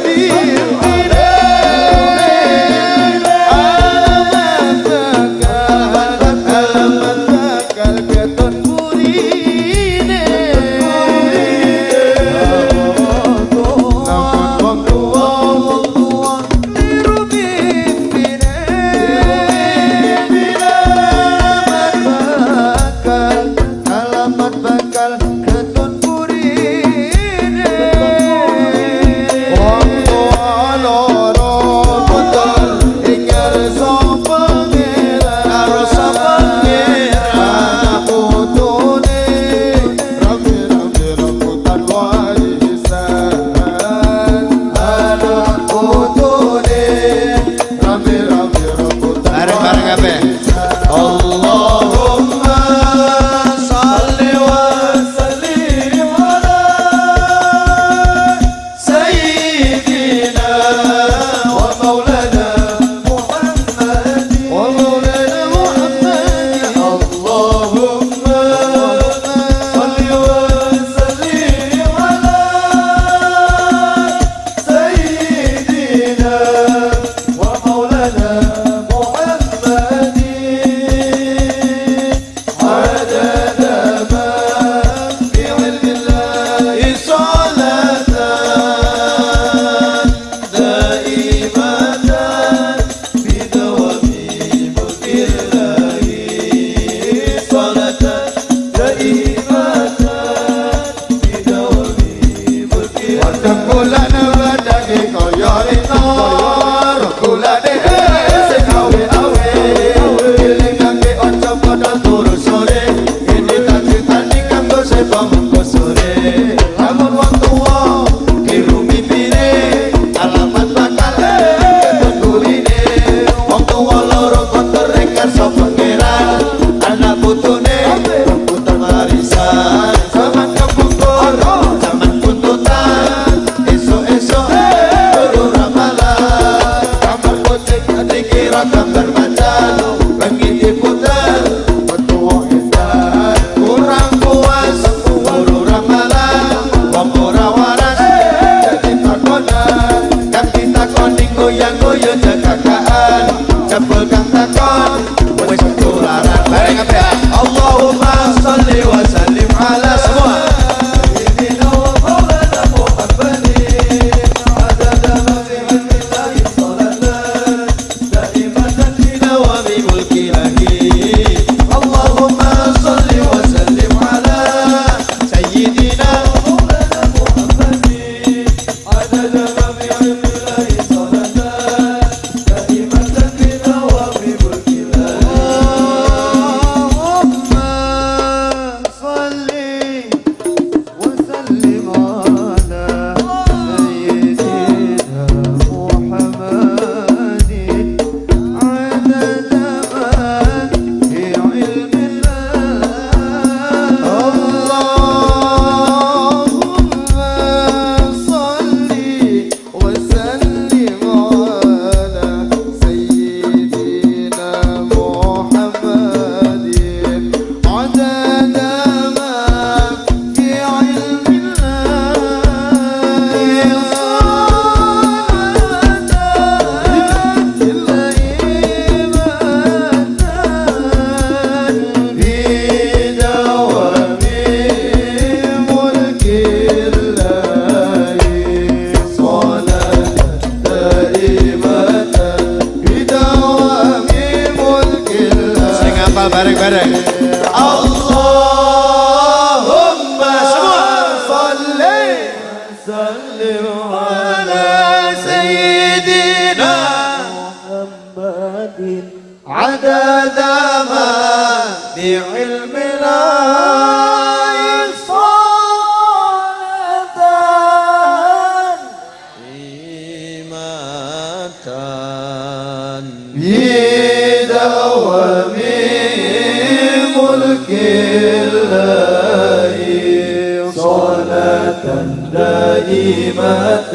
دائمة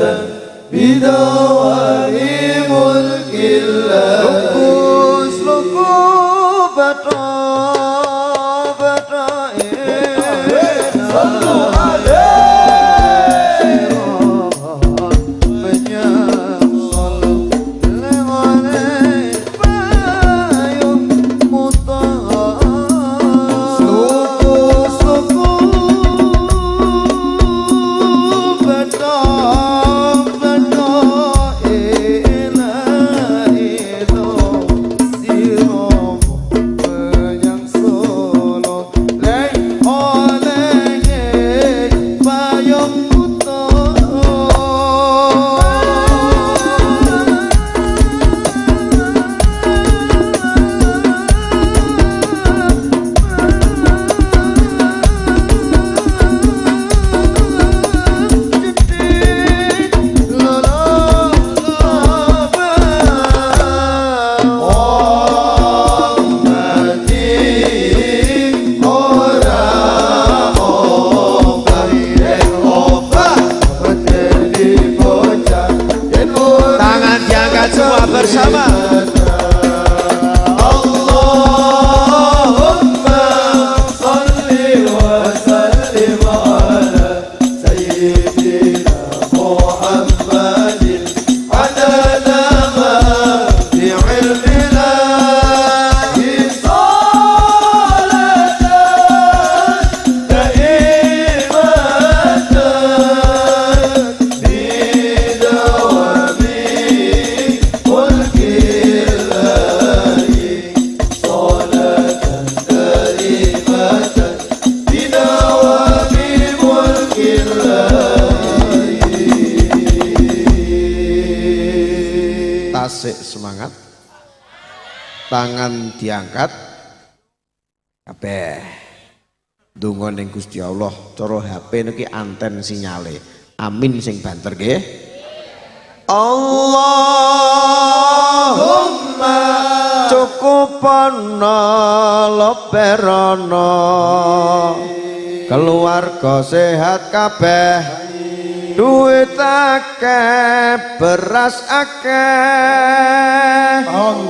بدوام ملك الله صلوا bersama. Allahumma salli wa sallim ala sayyidina Muhammadin adada ma fi ilmina salatan daimatan bidawami tasik semangat, tangan diangkat, kabeh ndonga ning Gusti Allah. Cara HP niki anten sinyale. Amin sing banter nggih. Allahumma cukupana leperana keluarga sehat kabeh. Duit akeh, beras akeh.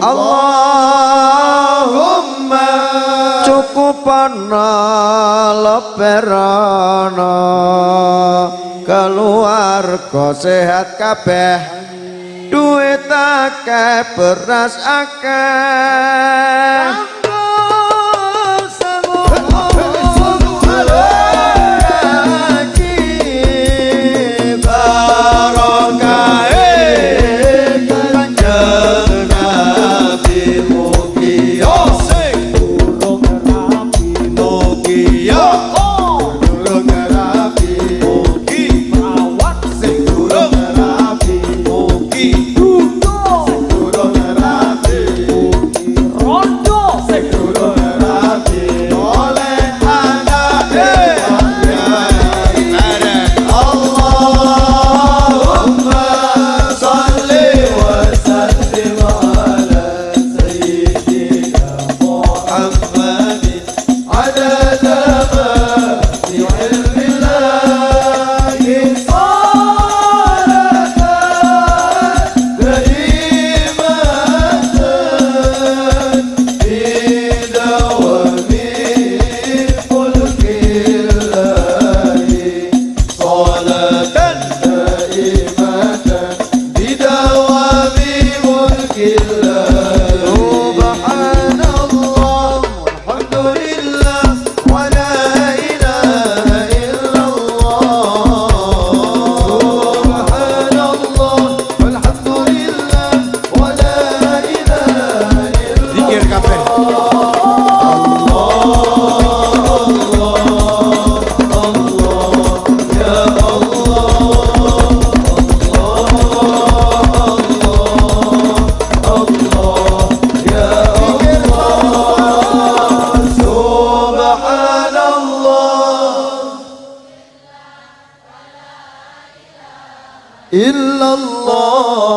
Allahumma cukupana leperana keluarga sehat kabeh. Duit akeh, beras akeh. illallah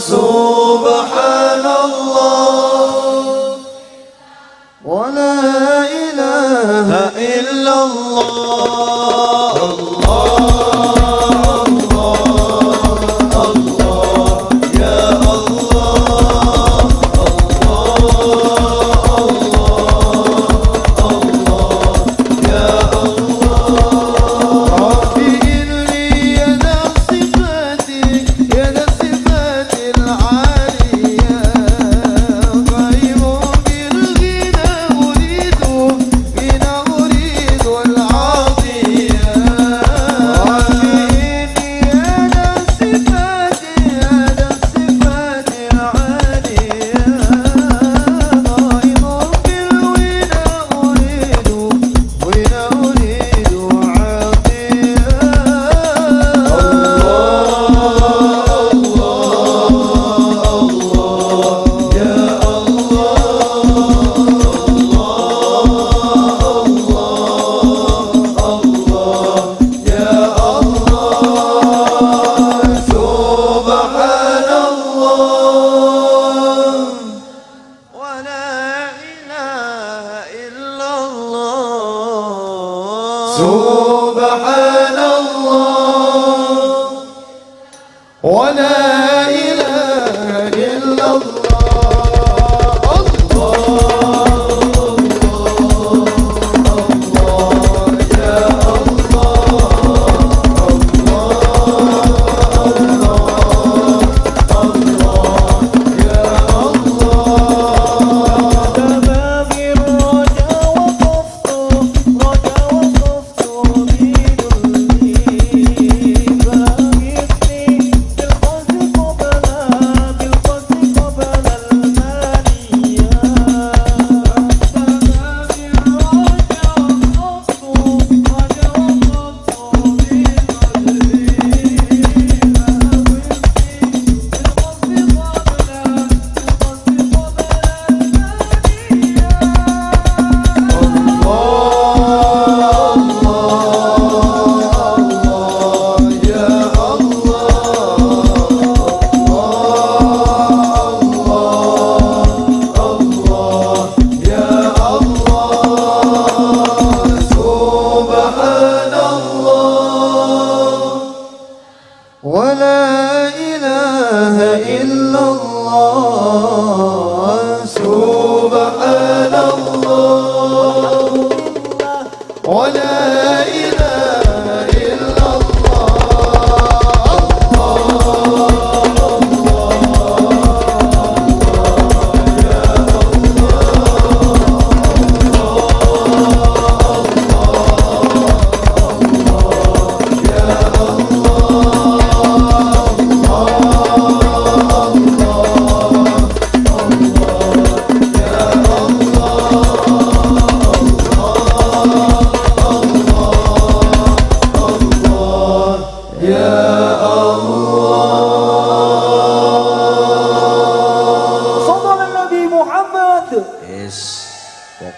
subhanallah wa la ilaha illallah سبحان الله ولا إله إلا الله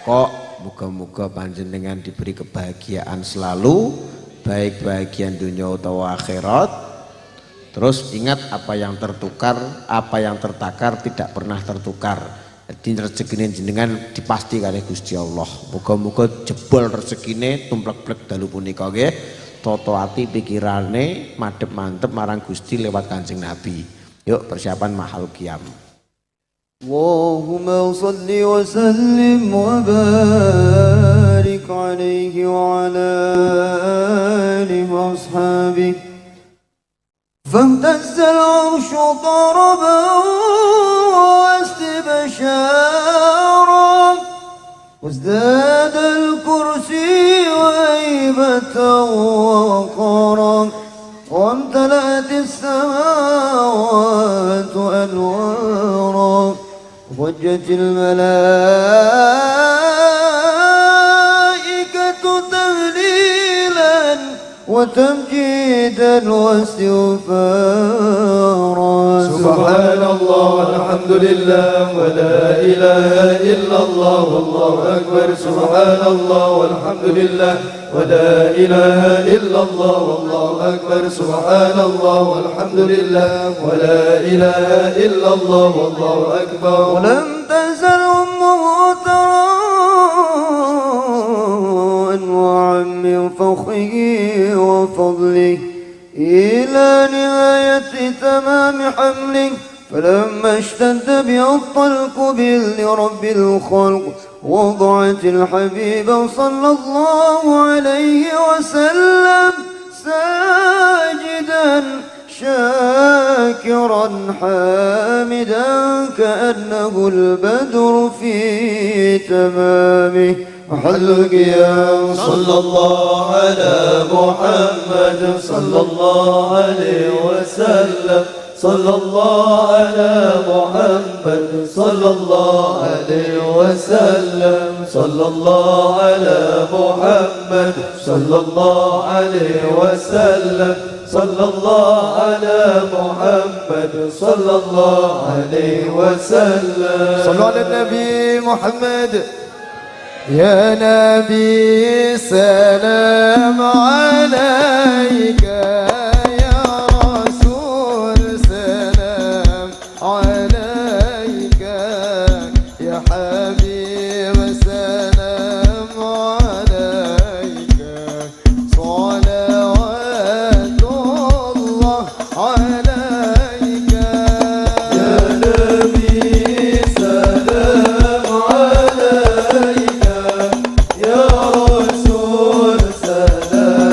Pokok muga-muga panjenengan diberi kebahagiaan selalu, baik bahagian dunia utawa akhirat. Terus ingat, apa yang tertukar, apa yang tertakar tidak pernah tertukar. Jadi rezekine jenengan dipasti kalih Gusti Allah. Muga-muga jebol rezekine tumplek-plek dalu punika nggih. Toto ati pikirane madhep mantep marang Gusti lewat Kanjeng Nabi. Yuk persiapan mahal qiyam. اللهم صل وسلم وبارك عليه وعلى آله وأصحابه فامتز العرش ضربا واستبشارا وازداد الكرسي هيبة ووقارا وامتلأت السماوات أنوارا وضجت الملائكة تهليلا وتمجيدا واستغفارا سبحان الله والحمد لله ولا إله إلا الله والله أكبر سبحان الله والحمد لله ولا إله إلا الله والله أكبر سبحان الله والحمد لله ولا إله إلا الله والله أكبر ولم تزل أمه ترى أنواع من فخره وفضله إلى نهاية تمام حمله، فلما اشتد به الطلق بإذن رب الخلق وضعت الحبيب صلى الله عليه وسلم ساجدا شاكرا حامدا كأنه البدر في تمامه. محل القيام صلى الله على محمد صلى الله عليه وسلم، صلى الله على محمد صلى الله عليه وسلم، صلى الله على محمد صلى الله عليه وسلم، صلى الله على محمد صلى الله عليه وسلم. صلوا على النبي محمد. يا نبي سلام عليك، يا رسول سلام عليك، يا حبيب سلام عليك، صلوات الله عليك. يا نبي سلام عليك، يا رسول سلام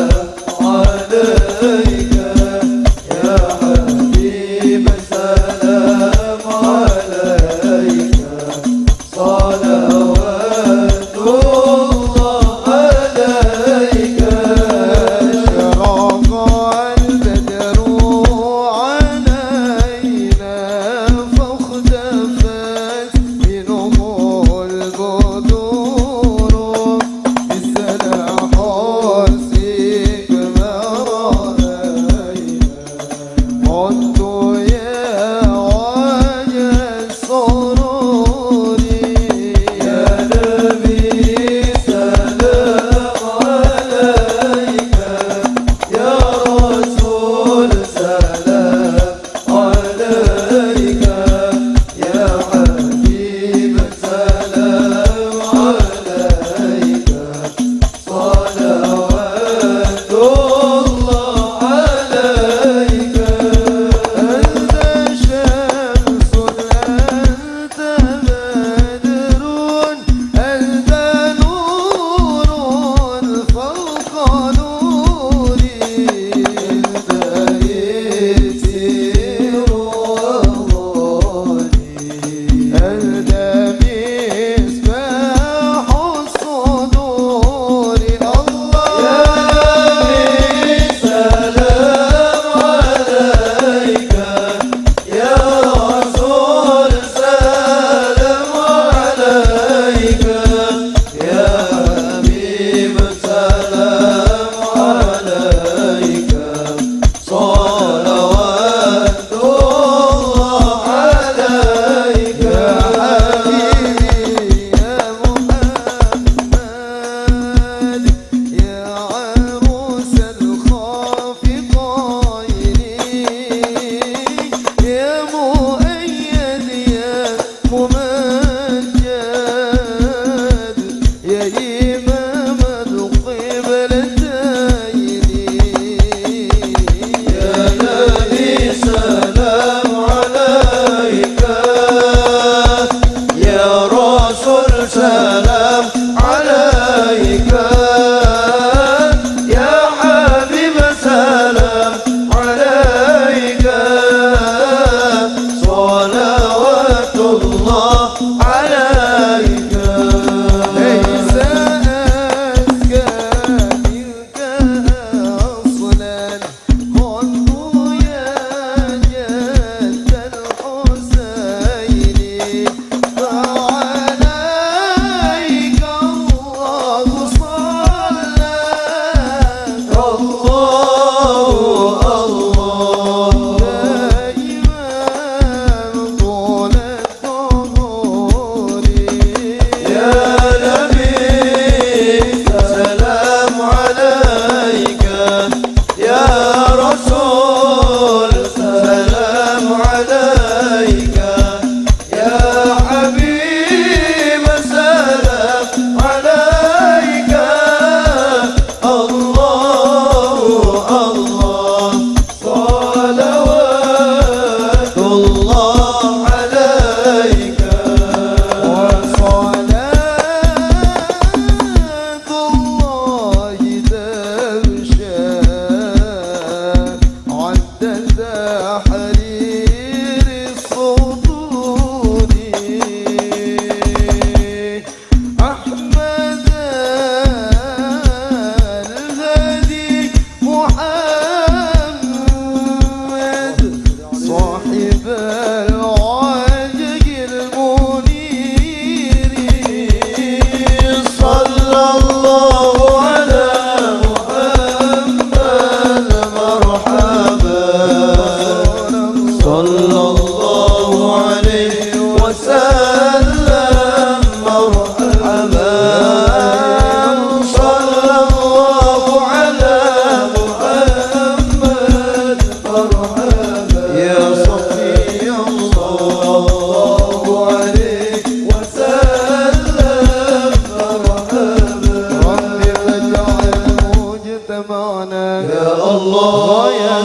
معنا يا الله غاية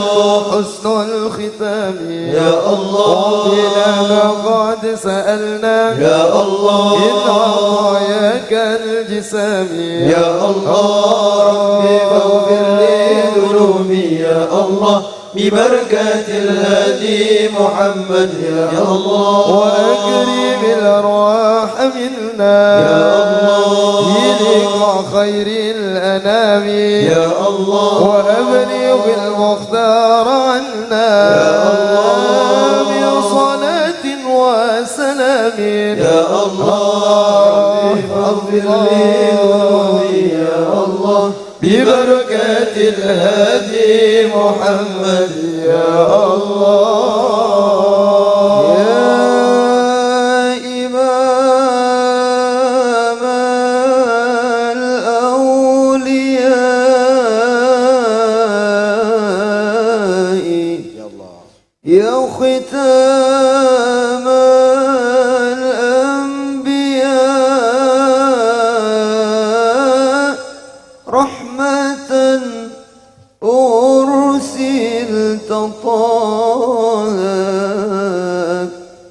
حسن الختام يا الله ربنا ما قد سألنا يا الله إن عطاياك الجسام يا الله ربي فاغفر لي ذنوبي يا الله ببركة الهادي محمد يا الله وأكرم الأرواح منا يا الله بلقاء خير الأنام يا الله وأبلغ المختار عنا يا الله بصلاة وسلام يا الله ربي فاغفر لي ذنوبي يا الله ببركة الهادي محمد يا الله يا إمام الأولياء يا ختام الأنبياء رحمة أرسلت طه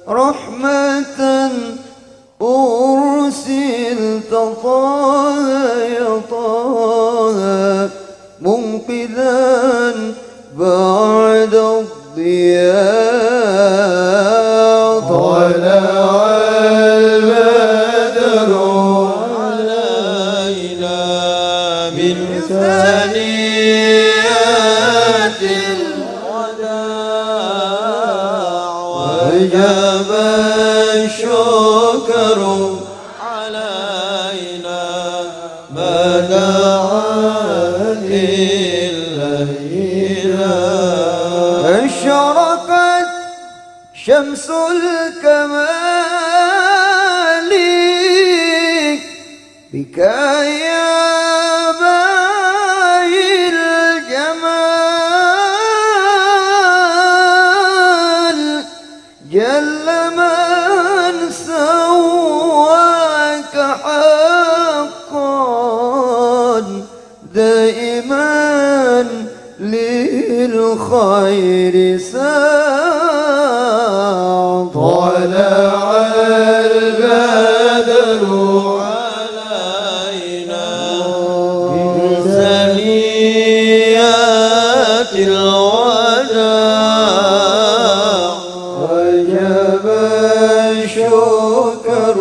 رحمة أرسلت طه يا طه منقذا بعد الضياء طلع البدر علينا من ثنيات الوداع وجب الشكر علينا ما دعا إلا أشرقت شمس الكمال بك يا باهي الجمال جل من سواك حقا دائما للخير ساق طلع البدر علينا من ثنيات الوداع وجب الشكر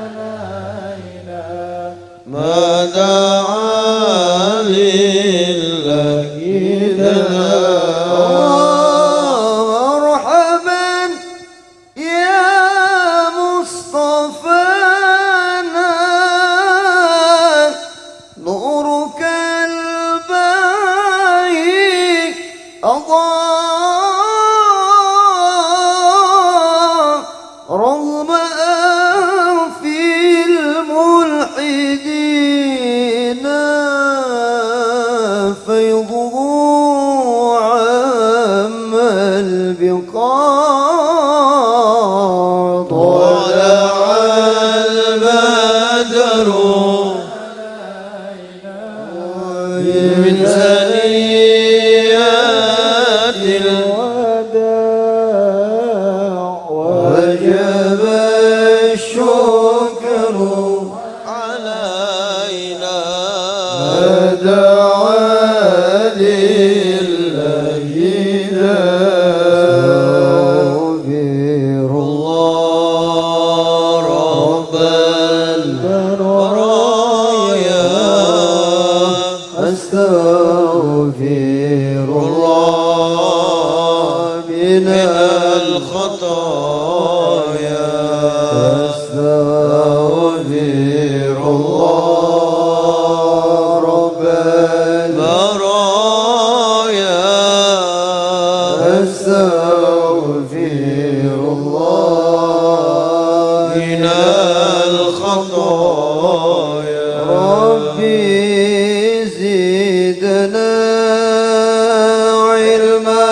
علينا ما دعا لله مرحبا يا مصطفانا نورك الباهي أضاء رغم أنف الملحدين فيضه عم البقاع طلع البدر من ثنيات الوداع وجب الشكر علينا ما دعا لله أستغفر الله رب البرايا أستغفر الله من الخطايا أستغفر الله رب برايا أستغفر الله من الخطايا ربي زدنا علما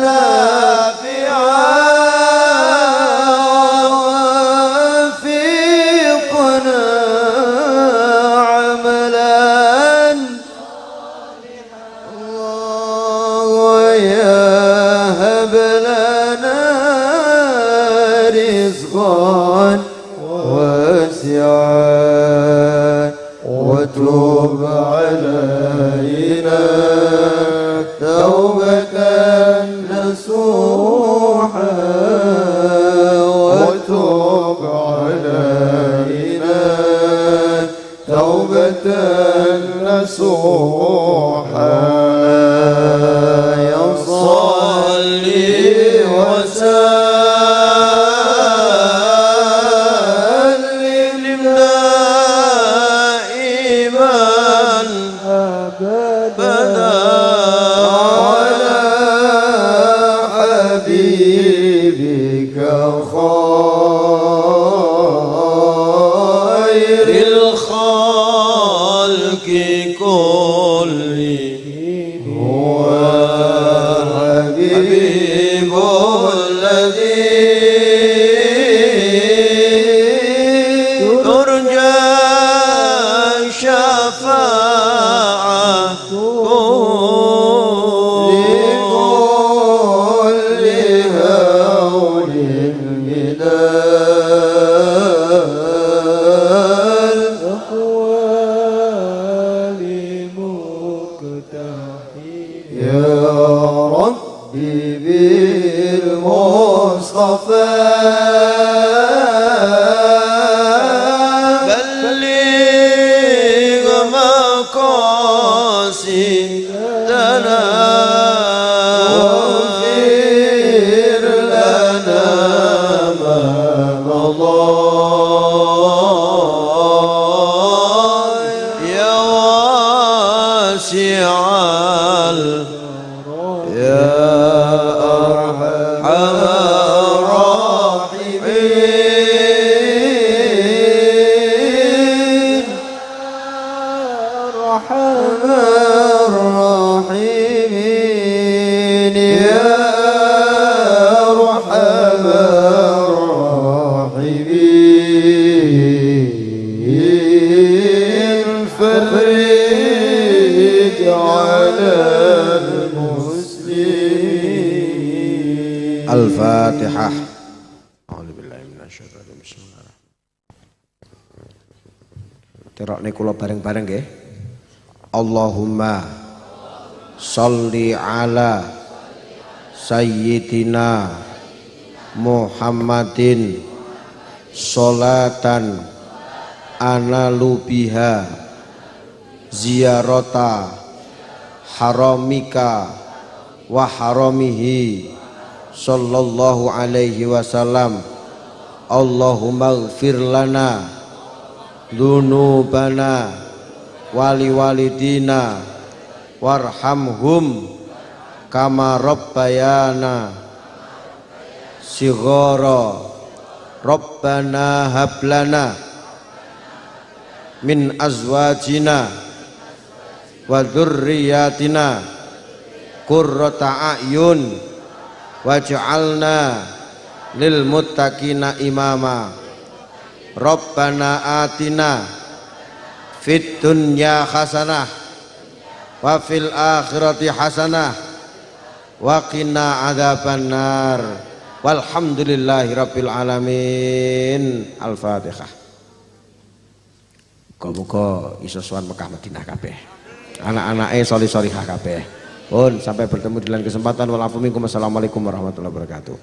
نافعا ووفقنا عملا علينا توبة نصوحا وتب علينا توبة نصوحا يا صلي وسلم دائما أبدا على حبيبك خير الخلق كلهم هو حبيب الذي ترجى شفاعته لكل هول من الأحوال مقتحم يا ربي بالمصطفى بلغ مقاصدنا واغفر لنا ما مضى يا واسع يا أرحم الراحمين أرحم الراحمين يا أرحم الراحمين فرج على المسلمين الفاتحة. أعوذ بالله من الشيطان الرجيم. بسم الله الرحمن الرحيم. Terokne kula bareng-bareng nggih. Allahumma sholli ala sayyidina Muhammadin sholatan analu biha ziyarata haramika wa haramihi sallallahu alaihi wasallam. Allahumma ighfir lana dzunubana wali walidina warhamhum kama rabbayana sighara. Rabbana hablana min azwajina wa dzurriyyatina qurrata a'yun waj'alna lil muttaqina imama. Rabbana atina fid dunya hasanah wa fil akhirati hasanah wa qina adzabannar. Walhamdulillahi rabbil alamin. Al-Fatihah. Muga-muga iso sowan Mekah Madinah kabeh. Anak-anake solih-solihah kabeh. Pun sampai bertemu di lain kesempatan. Wassalamualaikum warahmatullahi wabarakatuh.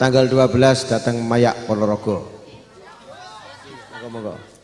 Tanggal 12 datang Mayak Ponorogo. Moga-moga.